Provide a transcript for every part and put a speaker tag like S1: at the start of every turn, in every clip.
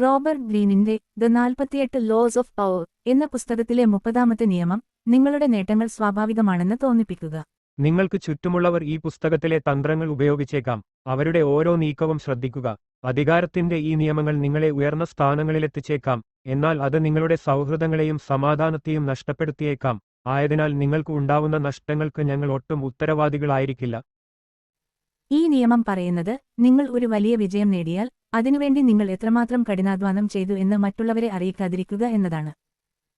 S1: Robert ഗ്രീനിന്റെ the 48 loss of power എന്ന പുസ്തകത്തിലെ 30-ാമത്തെ നിയമം നിങ്ങളുടെ നേട്ടങ്ങൾ സ്വാഭാവികമാണെന്ന് തോന്നിപ്പിക്കുക.
S2: നിങ്ങൾക്ക് ചുറ്റുമുള്ളവർ ഈ പുസ്തകത്തിലെ തന്ത്രങ്ങൾ ഉപയോഗിച്ചേക്കാം. അവരുടെ ഓരോ നീക്കവും ശ്രദ്ധിക്കുക. അധികാരത്തിന്റെ ഈ നിയമങ്ങൾ നിങ്ങളെ ഉയർന്ന സ്ഥാനങ്ങളിലെത്തിച്ചേക്കാം, എന്നാൽ അത് നിങ്ങളുടെ സൗഹൃദങ്ങളെയും സമാധാനത്തെയും നഷ്ടപ്പെടുത്തിയേക്കാം. ആയതിനാൽ നിങ്ങൾക്ക് ഉണ്ടാവുന്ന നഷ്ടങ്ങൾക്ക് ഞങ്ങൾ ഒട്ടും ഉത്തരവാദികളായിരിക്കില്ല.
S1: ഈ നിയമം പറയുന്നത് നിങ്ങൾ ഒരു വലിയ വിജയം നേടിയാൽ അതിനുവേണ്ടി നിങ്ങൾ എത്രമാത്രം കഠിനാധ്വാനം ചെയ്തു എന്ന് മറ്റുള്ളവരെ അറിയിക്കാതിരിക്കുക എന്നതാണ്.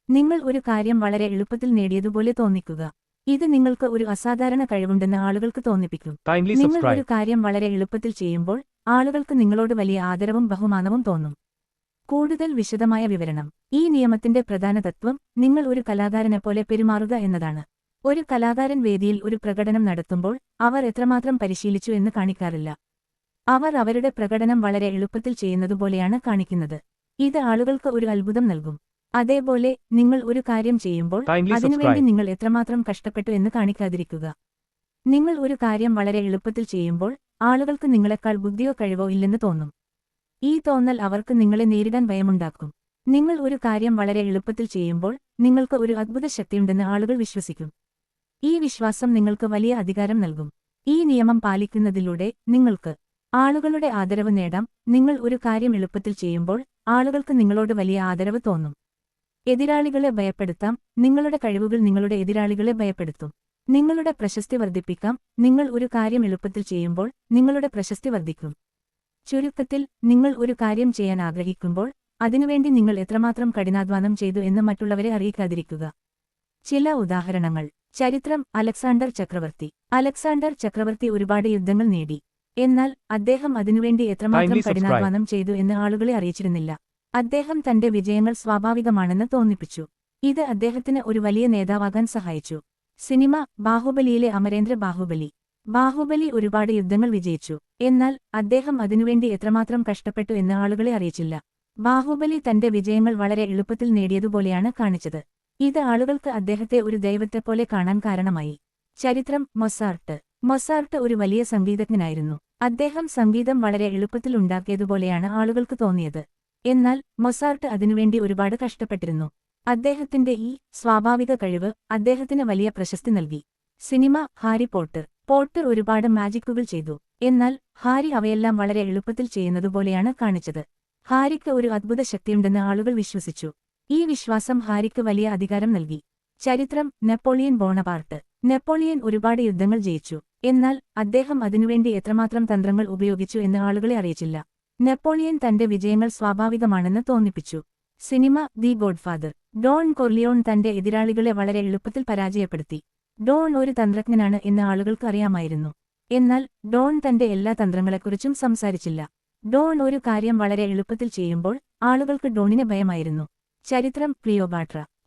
S1: നിങ്ങൾ ഒരു കാര്യം വളരെ എളുപ്പത്തിൽ നേടിയതുപോലെ തോന്നിക്കുക. ഇത് നിങ്ങൾക്ക് ഒരു അസാധാരണ കഴിവുണ്ടെന്ന് ആളുകൾക്ക് തോന്നിപ്പിക്കും. നിങ്ങൾ ഒരു കാര്യം വളരെ എളുപ്പത്തിൽ ചെയ്യുമ്പോൾ ആളുകൾക്ക് നിങ്ങളോട് വലിയ ആദരവും ബഹുമാനവും തോന്നും. കൂടുതൽ വിശദമായ വിവരണം. ഈ നിയമത്തിന്റെ പ്രധാന തത്വം നിങ്ങൾ ഒരു കലാകാരനെപ്പോലെ പെരുമാറുക എന്നതാണ്. ഒരു കലാകാരൻ വേദിയിൽ ഒരു പ്രകടനം നടത്തുമ്പോൾ അവർ എത്രമാത്രം പരിശീലിച്ചു എന്ന് കാണിക്കാറില്ല. അവർ അവരുടെ പ്രകടനം വളരെ എളുപ്പത്തിൽ ചെയ്യുന്നതുപോലെയാണ് കാണിക്കുന്നത്. ഇത് ആളുകൾക്ക് ഒരു അത്ഭുതം നൽകും. അതേപോലെ നിങ്ങൾ ഒരു കാര്യം ചെയ്യുമ്പോൾ അതിനുവേണ്ടി നിങ്ങൾ എത്രമാത്രം കഷ്ടപ്പെട്ടു എന്ന് കാണിക്കാതിരിക്കുക. നിങ്ങൾ ഒരു കാര്യം വളരെ എളുപ്പത്തിൽ ചെയ്യുമ്പോൾ ആളുകൾക്ക് നിങ്ങളെക്കാൾ ബുദ്ധിയോ കഴിവോ ഇല്ലെന്ന് തോന്നും. ഈ തോന്നൽ അവർക്ക് നിങ്ങളെ നേരിടാൻ ഭയമുണ്ടാക്കും. നിങ്ങൾ ഒരു കാര്യം വളരെ എളുപ്പത്തിൽ ചെയ്യുമ്പോൾ നിങ്ങൾക്ക് ഒരു അദ്ഭുത ശക്തിയുണ്ടെന്ന് ആളുകൾ വിശ്വസിക്കും. ഈ വിശ്വാസം നിങ്ങൾക്ക് വലിയ അധികാരം നൽകും. ഈ നിയമം പാലിക്കുന്നതിലൂടെ നിങ്ങൾക്ക് ആളുകളുടെ ആദരവ് നേടാം. നിങ്ങൾ ഒരു കാര്യം എളുപ്പത്തിൽ ചെയ്യുമ്പോൾ ആളുകൾക്ക് നിങ്ങളോട് വലിയ ആദരവ് തോന്നും. എതിരാളികളെ ഭയപ്പെടുത്താം. നിങ്ങളുടെ കഴിവുകൾ നിങ്ങളുടെ എതിരാളികളെ ഭയപ്പെടുത്തും. നിങ്ങളുടെ പ്രശസ്തി വർദ്ധിപ്പിക്കാം. നിങ്ങൾ ഒരു കാര്യം എളുപ്പത്തിൽ ചെയ്യുമ്പോൾ നിങ്ങളുടെ പ്രശസ്തി വർദ്ധിക്കും. ചുരുക്കത്തിൽ, നിങ്ങൾ ഒരു കാര്യം ചെയ്യാൻ ആഗ്രഹിക്കുമ്പോൾ അതിനുവേണ്ടി നിങ്ങൾ എത്രമാത്രം കഠിനാധ്വാനം ചെയ്തു എന്ന് മറ്റുള്ളവരെ അറിയിക്കാതിരിക്കുക. ചില ഉദാഹരണങ്ങൾ. ചരിത്രം. അലക്സാണ്ടർ ചക്രവർത്തി ഒരുപാട് യുദ്ധങ്ങൾ നേടി. എന്നാൽ അദ്ദേഹം അതിനുവേണ്ടി എത്രമാത്രം കഠിനാധ്വാനം ചെയ്തു എന്ന് ആളുകളെ അറിയിച്ചിരുന്നില്ല. അദ്ദേഹം തന്റെ വിജയങ്ങൾ സ്വാഭാവികമാണെന്ന് തോന്നിപ്പിച്ചു. ഇത് അദ്ദേഹത്തിന് ഒരു വലിയ നേതാവാകാൻ സഹായിച്ചു. സിനിമ. ബാഹുബലിയിലെ അമരേന്ദ്ര ബാഹുബലി ഒരുപാട് യുദ്ധങ്ങൾ വിജയിച്ചു. എന്നാൽ അദ്ദേഹം അതിനുവേണ്ടി എത്രമാത്രം കഷ്ടപ്പെട്ടു എന്ന് ആളുകളെ അറിയിച്ചില്ല. ബാഹുബലി തന്റെ വിജയങ്ങൾ വളരെ എളുപ്പത്തിൽ നേടിയതുപോലെയാണ് കാണിച്ചത്. ഇത് ആളുകൾക്ക് അദ്ദേഹത്തെ ഒരു ദൈവത്തെപ്പോലെ കാണാൻ കാരണമായി. ചരിത്രം. മൊസാർട്ട് ഒരു വലിയ സംഗീതജ്ഞനായിരുന്നു. അദ്ദേഹം സംഗീതം വളരെ എളുപ്പത്തിൽ ഉണ്ടാക്കിയതുപോലെയാണ് ആളുകൾക്ക് തോന്നിയത്. എന്നാൽ മൊസാർട്ട് അതിനുവേണ്ടി ഒരുപാട് കഷ്ടപ്പെട്ടിരുന്നു. അദ്ദേഹത്തിന്റെ ഈ സ്വാഭാവിക കഴിവ് അദ്ദേഹത്തിന് വലിയ പ്രശസ്തി നൽകി. സിനിമ. ഹാരി പോട്ടർ ഒരുപാട് മാജിക്കുകൾ ചെയ്തു. എന്നാൽ ഹാരി അവയെല്ലാം വളരെ എളുപ്പത്തിൽ ചെയ്യുന്നതുപോലെയാണ് കാണിച്ചത്. ഹാരിക്ക് ഒരു അദ്ഭുത ശക്തിയുണ്ടെന്ന് ആളുകൾ വിശ്വസിച്ചു. ഈ വിശ്വാസം ഹാരിക്ക് വലിയ അധികാരം നൽകി. ചരിത്രം. നെപ്പോളിയൻ ഒരുപാട് യുദ്ധങ്ങൾ ജയിച്ചു. എന്നാൽ അദ്ദേഹം അതിനുവേണ്ടി എത്രമാത്രം തന്ത്രങ്ങൾ ഉപയോഗിച്ചു എന്ന് ആളുകളെ അറിയിച്ചില്ല. നെപ്പോളിയൻ തന്റെ വിജയങ്ങൾ സ്വാഭാവികമാണെന്ന് തോന്നിപ്പിച്ചു. സിനിമ. The godfather. ഡോൺ കൊർലിയോൺ തന്റെ എതിരാളികളെ വളരെ എളുപ്പത്തിൽ പരാജയപ്പെടുത്തി. ഡോൺ ഒരു തന്ത്രജ്ഞനാണ് എന്ന് ആളുകൾക്ക് അറിയാമായിരുന്നു. എന്നാൽ ഡോൺ തന്റെ എല്ലാ തന്ത്രങ്ങളെക്കുറിച്ചും സംസാരിച്ചില്ല. ഡോൺ ഒരു കാര്യം വളരെ എളുപ്പത്തിൽ ചെയ്യുമ്പോൾ ആളുകൾക്ക് ഡോണിനെ ഭയമായിരുന്നു. ചരിത്രം.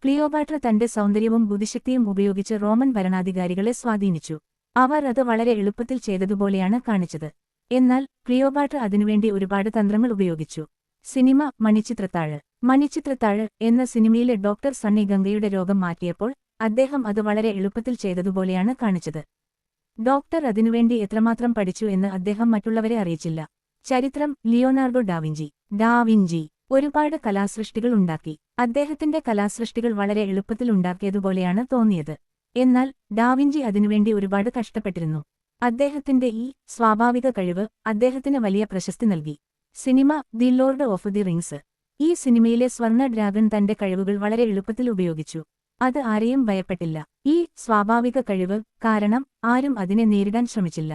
S1: ക്ലിയോപാട്ര തന്റെ സൗന്ദര്യവും ബുദ്ധിശക്തിയും ഉപയോഗിച്ച് റോമൻ ഭരണാധികാരികളെ സ്വാധീനിച്ചു. അവർ അത് വളരെ എളുപ്പത്തിൽ ചെയ്തതുപോലെയാണ് കാണിച്ചത്. എന്നാൽ ക്ലിയോപാട്ര അതിനുവേണ്ടി ഒരുപാട് തന്ത്രങ്ങൾ ഉപയോഗിച്ചു. സിനിമ. മണിച്ചിത്രത്താഴ് എന്ന സിനിമയിലെ ഡോക്ടർ സണ്ണി ഗംഗയുടെ രോഗം മാറ്റിയപ്പോൾ അദ്ദേഹം അത് വളരെ എളുപ്പത്തിൽ ചെയ്തതുപോലെയാണ് കാണിച്ചത്. ഡോക്ടർ അതിനുവേണ്ടി എത്രമാത്രം പഠിച്ചു എന്ന് അദ്ദേഹം മറ്റുള്ളവരെ അറിയിച്ചില്ല. ചരിത്രം. ലിയോനാർഡോ ഡാവിഞ്ചി ഒരുപാട് കലാസൃഷ്ടികൾ ഉണ്ടാക്കി. അദ്ദേഹത്തിന്റെ കലാസൃഷ്ടികൾ വളരെ എളുപ്പത്തിൽ ഉണ്ടാക്കിയതുപോലെയാണ് തോന്നിയത്. എന്നാൽ ഡാവിഞ്ചി അതിനുവേണ്ടി ഒരുപാട് കഷ്ടപ്പെട്ടിരുന്നു. അദ്ദേഹത്തിന്റെ ഈ സ്വാഭാവിക കഴിവ് അദ്ദേഹത്തിന് വലിയ പ്രശസ്തി നൽകി. Cinema. The Lord of the rings. ഈ സിനിമയിലെ സ്വർണ്ണ ഡ്രാഗൺ തന്റെ കഴിവുകൾ വളരെ എളുപ്പത്തിൽ ഉപയോഗിച്ചു. അത് ആരെയും ഭയപ്പെട്ടില്ല. ഈ സ്വാഭാവിക കഴിവ് കാരണം ആരും അതിനെ നേരിടാൻ ശ്രമിച്ചില്ല.